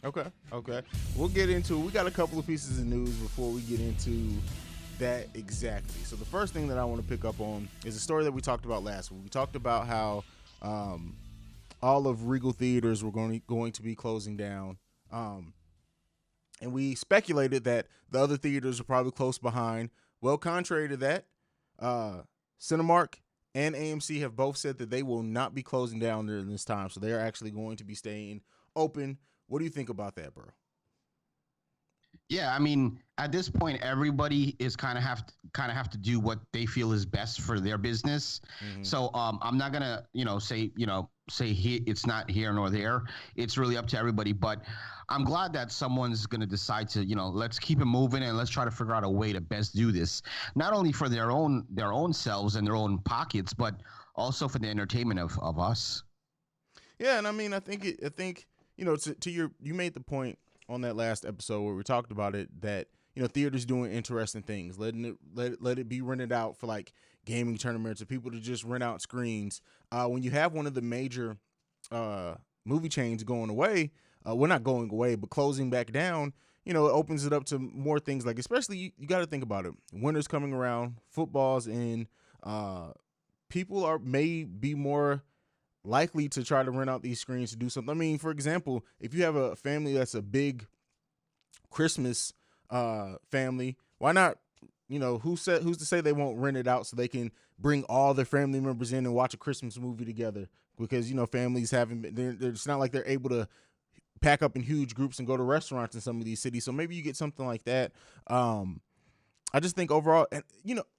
Okay. We'll get into it. We got a couple of pieces of news before we get into that exactly. So the first thing that I want to pick up on is a story that we talked about last week. We talked about how all of Regal theaters were going to be closing down. And we speculated that the other theaters are probably close behind. Well, contrary to that, Cinemark and AMC have both said that they will not be closing down during this time. So they're actually going to be staying open. What do you think about that, bro? Yeah, I mean, at this point, everybody is kind of have to do what they feel is best for their business. Mm-hmm. So I'm not gonna say it's not here nor there. It's really up to everybody. But I'm glad that someone's gonna decide to let's keep it moving and let's try to figure out a way to best do this, not only for their own selves and their own pockets, but also for the entertainment of us. Yeah, and I mean, I think to you made the point on that last episode where we talked about it that theaters doing interesting things, let it be rented out for like gaming tournaments or people to just rent out screens. When you have one of the major movie chains going away, well, not going away, but closing back down, it opens it up to more things. Like, especially you got to think about it. Winter's coming around, football's in. People may be more likely to try to rent out these screens to do something. I mean, for example, if you have a family that's a big Christmas family, why not? Who's to say they won't rent it out so they can bring all their family members in and watch a Christmas movie together? Because families haven't been. It's not like they're able to pack up in huge groups and go to restaurants in some of these cities. So maybe you get something like that. I just think overall, and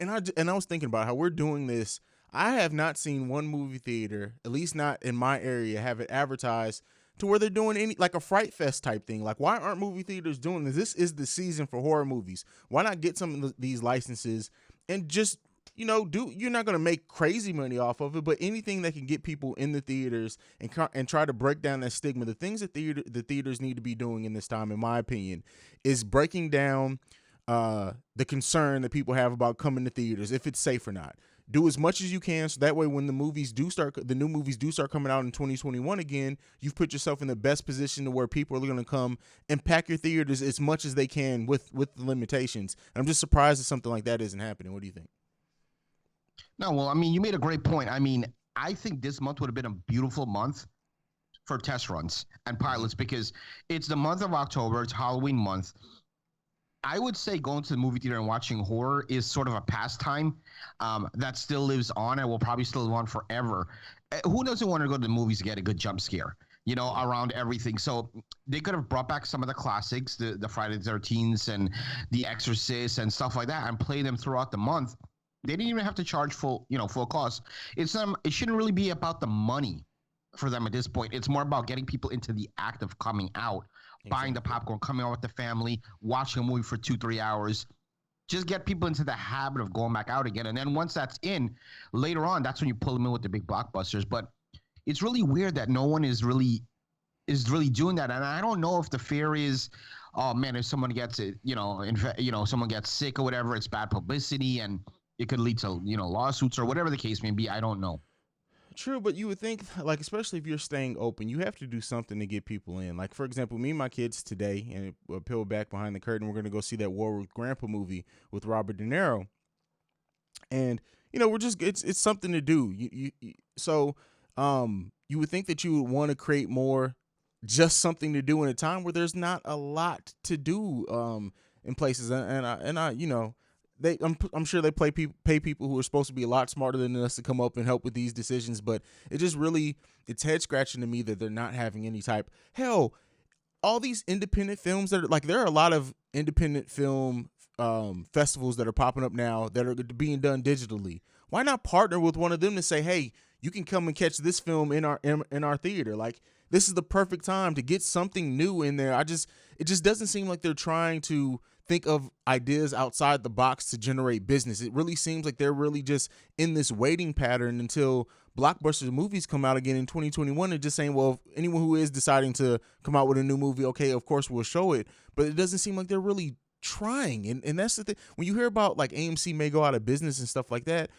I was thinking about how we're doing this. I have not seen one movie theater, at least not in my area, have it advertised to where they're doing any like a Fright Fest type thing. Like, why aren't movie theaters doing this? This is the season for horror movies. Why not get some of these licenses and just do? You're not going to make crazy money off of it, but anything that can get people in the theaters and try to break down that stigma. The things that the theaters need to be doing in this time, in my opinion, is breaking down the concern that people have about coming to theaters, if it's safe or not. Do as much as you can, so that way when the new movies do start coming out in 2021 again, you've put yourself in the best position to where people are going to come and pack your theaters as much as they can with the limitations. And I'm just surprised that something like that isn't happening. What do you think? No, well, I mean, you made a great point. I mean, I think this month would have been a beautiful month for test runs and pilots because it's the month of October. It's Halloween month. I would say going to the movie theater and watching horror is sort of a pastime that still lives on and will probably still live on forever. Who doesn't want to go to the movies to get a good jump scare, around everything? So they could have brought back some of the classics, the Friday the 13th and the Exorcist and stuff like that, and play them throughout the month. They didn't even have to charge full cost. It shouldn't really be about the money for them at this point. It's more about getting people into the act of coming out. Exactly. Buying the popcorn, coming out with the family, watching a movie for 2-3 hours. Just get people into the habit of going back out again. And then once that's in, later on, that's when you pull them in with the big blockbusters. But it's really weird that no one is really doing that. And I don't know if the fear is, oh man, if someone gets it, someone gets sick or whatever, it's bad publicity and it could lead to, lawsuits or whatever the case may be. I don't know. True, but you would think, like, especially if you're staying open, you have to do something to get people in. Like, for example, me and my kids today, and we'll peel back behind the curtain, we're going to go see that War with Grandpa movie with Robert De Niro. And, it's something to do. So you would think that you would want to create more just something to do in a time where there's not a lot to do in places. I'm sure they pay people who are supposed to be a lot smarter than us to come up and help with these decisions, but it's head scratching to me that they're not having any type. Hell, all these independent films that are like, there are a lot of independent film festivals that are popping up now that are being done digitally. Why not partner with one of them to say, hey, you can come and catch this film in our theater? Like, this is the perfect time to get something new in there. It just doesn't seem like they're trying to think of ideas outside the box to generate business. It really seems like they're really just in this waiting pattern until blockbuster movies come out again in 2021 and just saying, well, if anyone who is deciding to come out with a new movie, okay, of course we'll show it. But it doesn't seem like they're really trying. And that's the thing. When you hear about like AMC may go out of business and stuff like that,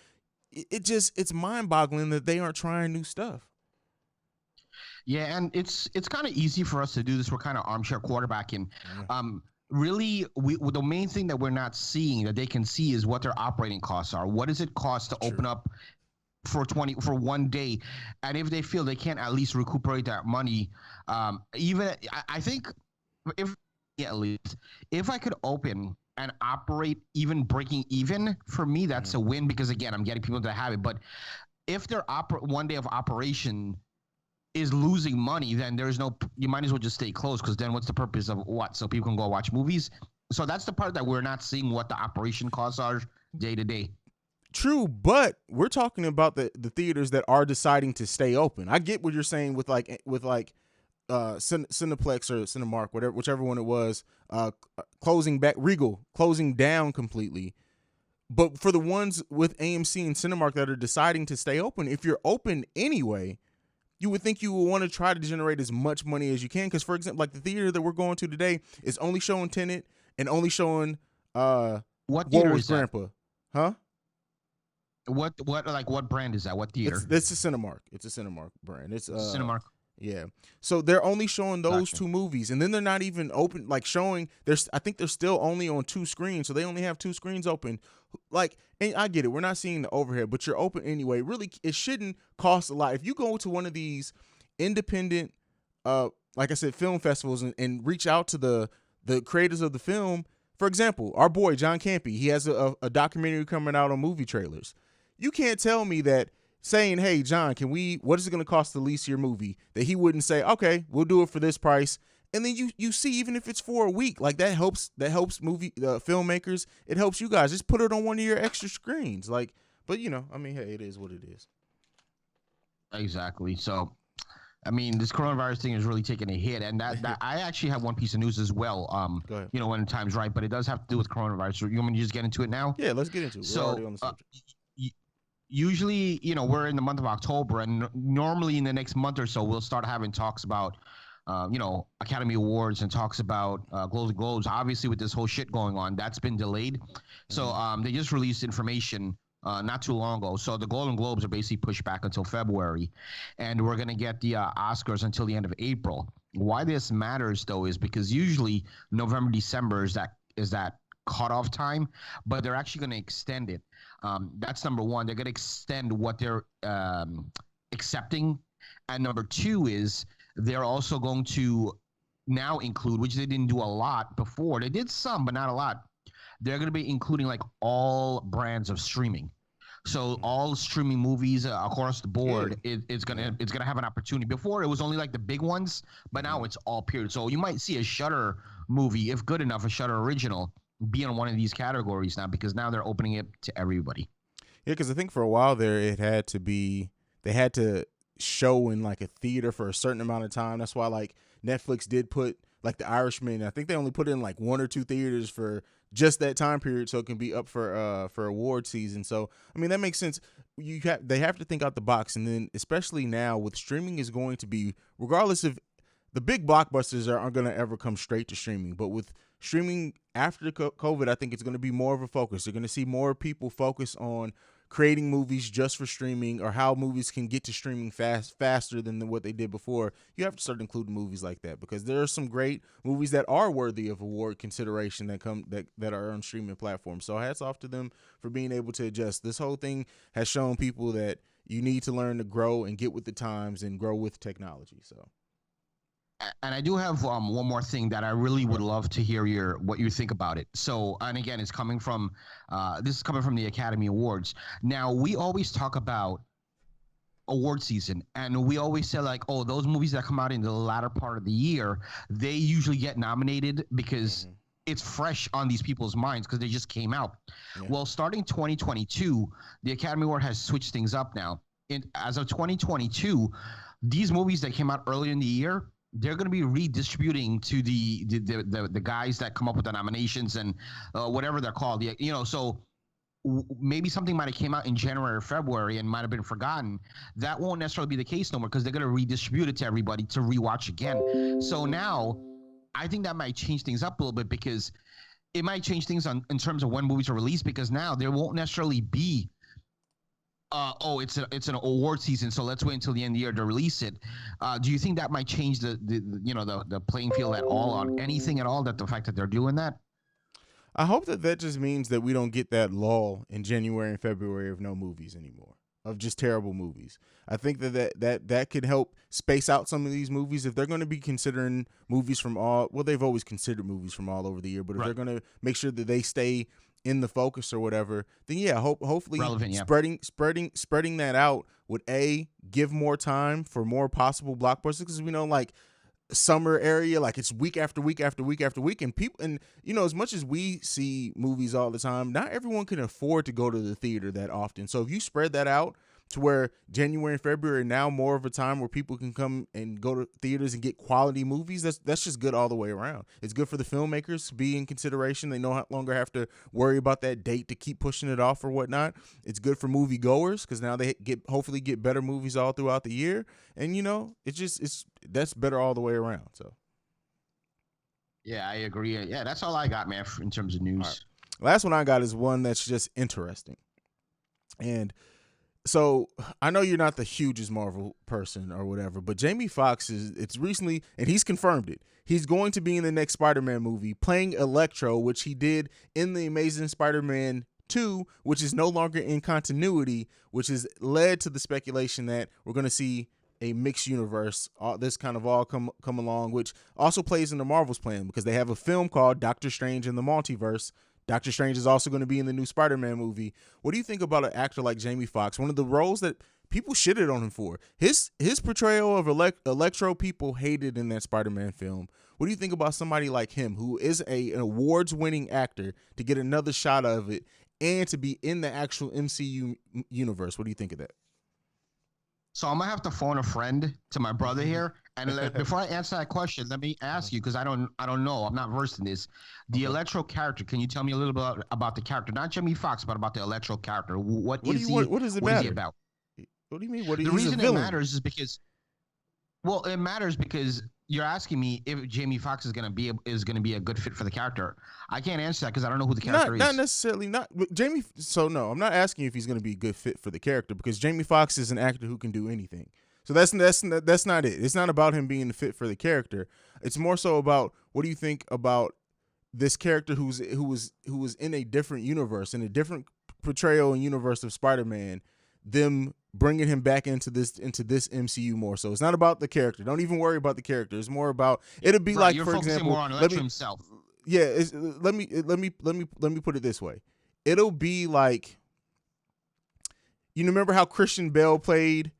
it's mind boggling that they aren't trying new stuff. Yeah, and it's kind of easy for us to do this. We're kind of armchair quarterbacking. Yeah, Really, the main thing that we're not seeing that they can see is what their operating costs are. What does it cost to true. open up for one day, and if they feel they can't at least recuperate that money, even I think if yeah, at least if I could open and operate even breaking even, for me that's Mhm. a win because again I'm getting people to have it. But if their one day of operation is losing money, then there's no, you might as well just stay closed because then what's the purpose of what? So people can go watch movies. So that's the part that we're not seeing what the operation costs are day to day. True, but we're talking about the theaters that are deciding to stay open. I get what you're saying with like Cineplex or Cinemark, whatever, whichever one it was, closing back, Regal closing down completely. But for the ones with AMC and Cinemark that are deciding to stay open, if you're open anyway, you would think you would want to try to generate as much money as you can. Because, for example, like the theater that we're going to today is only showing Tenet and only showing What War theater with is that? Grandpa, huh? What brand is that? What It's theater? It's a Cinemark. It's a Cinemark brand. It's Cinemark. yeah. So they're only showing those Gotcha. two movies, and then they're not even open. Like showing, there's I think they're still only on two screens, so they only have two screens open. Like, and I get it, we're not seeing the overhead, but you're open anyway. Really, it shouldn't cost a lot. If you go to one of these independent, like I said, film festivals and reach out to the creators of the film. For example, our boy John Campy, he has a documentary coming out on movie trailers. You can't tell me that saying, "Hey, John, what is it going to cost to lease your movie?" That he wouldn't say, "Okay, we'll do it for this price." And then you see, even if it's for a week, like that helps movie filmmakers. It helps you guys. Just put it on one of your extra screens. Like, but I mean, hey, it is what it is. Exactly. So, I mean, this coronavirus thing is really taking a hit, and that I actually have one piece of news as well. Go ahead. When the time's right, but it does have to do with coronavirus. So you want me to just get into it now? Yeah, let's get into it. We're already So, on the subject. usually, we're in the month of October, and normally in the next month or so, we'll start having talks about, Academy Awards and talks about Golden Globes. Obviously, with this whole shit going on, that's been delayed. So they just released information not too long ago. So the Golden Globes are basically pushed back until February, and we're gonna get the Oscars until the end of April. Why this matters though is because usually November, December is that cutoff time, but they're actually going to extend it. That's number one. They're going to extend what they're accepting, and number two is they're also going to now include, which they didn't do a lot before. They did some, but not a lot. They're going to be including like all brands of streaming. So all streaming movies across the board, it's gonna have an opportunity. Before it was only like the big ones, but now it's all period. So you might see a Shutter movie, if good enough, a Shutter original, be in one of these categories now because now they're opening it to everybody. Yeah, because I think for a while there, they had to show in like a theater for a certain amount of time. That's why like Netflix did put like The Irishman. I think they only put it in like one or two theaters for just that time period, so it can be up for award season. So I mean that makes sense. They have to think out the box, and then especially now with streaming is going to be, regardless of the big blockbusters aren't going to ever come straight to streaming, but with streaming after COVID, I think it's going to be more of a focus. You're going to see more people focus on creating movies just for streaming, or how movies can get to streaming faster than what they did before. You have to start including movies like that because there are some great movies that are worthy of award consideration that are on streaming platforms. So hats off to them for being able to adjust. This whole thing has shown people that you need to learn to grow and get with the times and grow with technology. So. And I do have one more thing that I really would love to hear what you think about it. So, and again, it's coming from this is coming from the Academy Awards. Now, we always talk about award season, and we always say like, oh, those movies that come out in the latter part of the year, they usually get nominated because it's fresh on these people's minds because they just came out. Yeah. Well, starting 2022, the Academy Award has switched things up now. As of 2022, these movies that came out earlier in the year, they're going to be redistributing to the guys that come up with the nominations and whatever they're called. So maybe something might have came out in January or February and might have been forgotten. That won't necessarily be the case no more because they're going to redistribute it to everybody to rewatch again. So now I think that might change things up a little bit because it might change things in terms of when movies are released, because now there won't necessarily be it's an award season, so let's wait until the end of the year to release it. Do you think that might change the playing field at all on anything at all? That the fact that they're doing that? I hope that just means that we don't get that lull in January and February of no movies anymore, of just terrible movies. I think that could help space out some of these movies if they're going to be considering movies from they've always considered movies from all over the year, but if they're going to make sure that they stay in the focus or whatever, then hopefully relevant, spreading that out would give more time for more possible blockbusters, because we know like summer area, like it's week after week after week after week, and people, and as much as we see movies all the time, not everyone can afford to go to the theater that often. So if you spread that out to where January and February are now more of a time where people can come and go to theaters and get quality movies, that's just good all the way around. It's good for the filmmakers to be in consideration. They no longer have to worry about that date to keep pushing it off or whatnot. It's good for movie goers because now they hopefully get better movies all throughout the year. And that's better all the way around. So yeah, I agree. Yeah, that's all I got, man, in terms of news. Right. Last one I got is one that's just interesting. And so I know you're not the hugest Marvel person or whatever, but Jamie Foxx it's recently, and he's confirmed it, he's going to be in the next Spider-Man movie playing Electro, which he did in the Amazing Spider-Man 2, which is no longer in continuity, which has led to the speculation that we're going to see a mixed universe. This kind of all come along, which also plays into Marvel's plan because they have a film called Doctor Strange in the Multiverse. Doctor Strange is also going to be in the new Spider-Man movie. What do you think about an actor like Jamie Foxx? One of the roles that people shitted on him for. His portrayal of Electro, people hated in that Spider-Man film. What do you think about somebody like him, who is an awards-winning actor, to get another shot of it and to be in the actual MCU universe? What do you think of that? So I'm gonna have to phone a friend to my brother here, and before I answer that question, let me ask you, because I don't know, I'm not versed in this. The Electro character, can you tell me a little bit about the character, not Jamie Foxx, but about the Electro character? What is he about? What is he mean? The reason it matters is because, well, it matters because you're asking me if Jamie Foxx is gonna be a good fit for the character. I can't answer that because I don't know who the character is. Not necessarily. Jamie. So no, I'm not asking you if he's gonna be a good fit for the character, because Jamie Foxx is an actor who can do anything. So that's not it. It's not about him being the fit for the character. It's more so about, what do you think about this character who was in a different universe, in a different portrayal and universe of Spider-Man, them bringing him back into this MCU more. So it's not about the character. Don't even worry about the character. It's more about, it'll be right, like, for example, more on Electro himself. Yeah, let me put it this way. It'll be like, you remember how Christian Bale played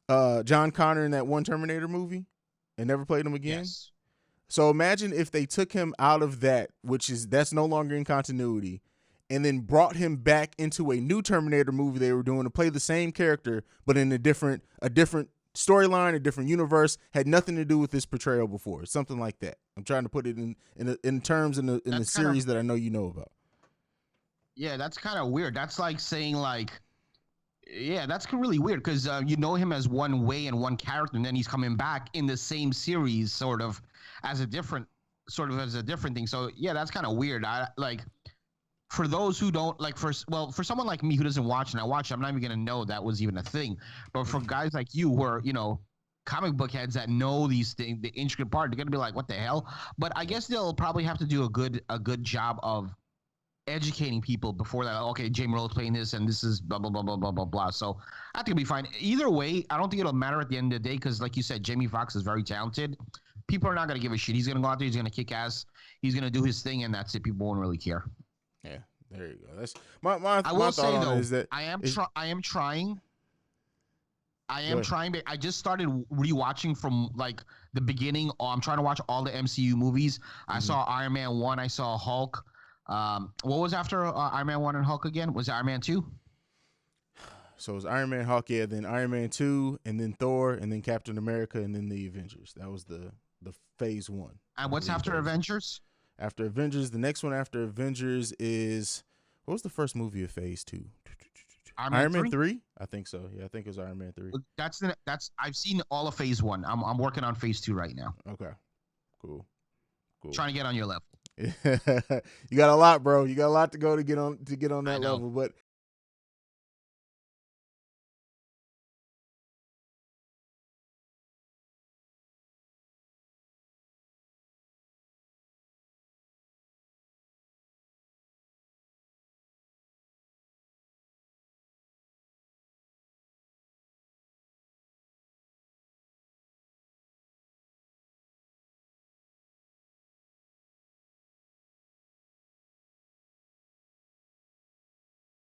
John Connor in that one Terminator movie and never played him again? Yes. So imagine if they took him out of that, that's no longer in continuity, and then brought him back into a new Terminator movie they were doing to play the same character, but in a different storyline, a different universe, had nothing to do with this portrayal before. Something like that. I'm trying to put it in terms in the series that I know you know about. Yeah, that's kind of weird. That's like saying that's really weird, because you know him as one way and one character, and then he's coming back in the same series sort of as a different thing. So yeah, that's kind of weird. For those who don't for someone like me who doesn't watch, and I watch, I'm not even gonna know that was even a thing. But for guys like you who are, comic book heads that know these things, the intricate part, they're gonna be like, what the hell? But I guess they'll probably have to do a good job of educating people before that. Okay, Jamie Roll's playing this, and this is blah blah blah blah blah blah blah. So I think it'll be fine. Either way, I don't think it'll matter at the end of the day, because like you said, Jamie Foxx is very talented. People are not gonna give a shit. He's gonna go out there, he's gonna kick ass, he's gonna do his thing, and that's it. People won't really care. Yeah, there you go. That's my I will say though, is that I am trying. But I just started rewatching from like the beginning. I'm trying to watch all the MCU movies. I saw Iron Man 1. I saw Hulk. What was after Iron Man 1 and Hulk again? Was it Iron Man 2? So it was Iron Man, Hulk, yeah, then Iron Man 2, and then Thor, and then Captain America, and then the Avengers. That was the phase 1. And what's after Avengers? After Avengers, the next one after Avengers is, what was the first movie of phase 2? Iron Man 3? I think so. Yeah, I think it was Iron Man 3. That's I've seen all of phase 1. I'm working on phase 2 right now. Okay. Cool. Trying to get on your level. You got a lot, bro. You got a lot to go to get on that level. But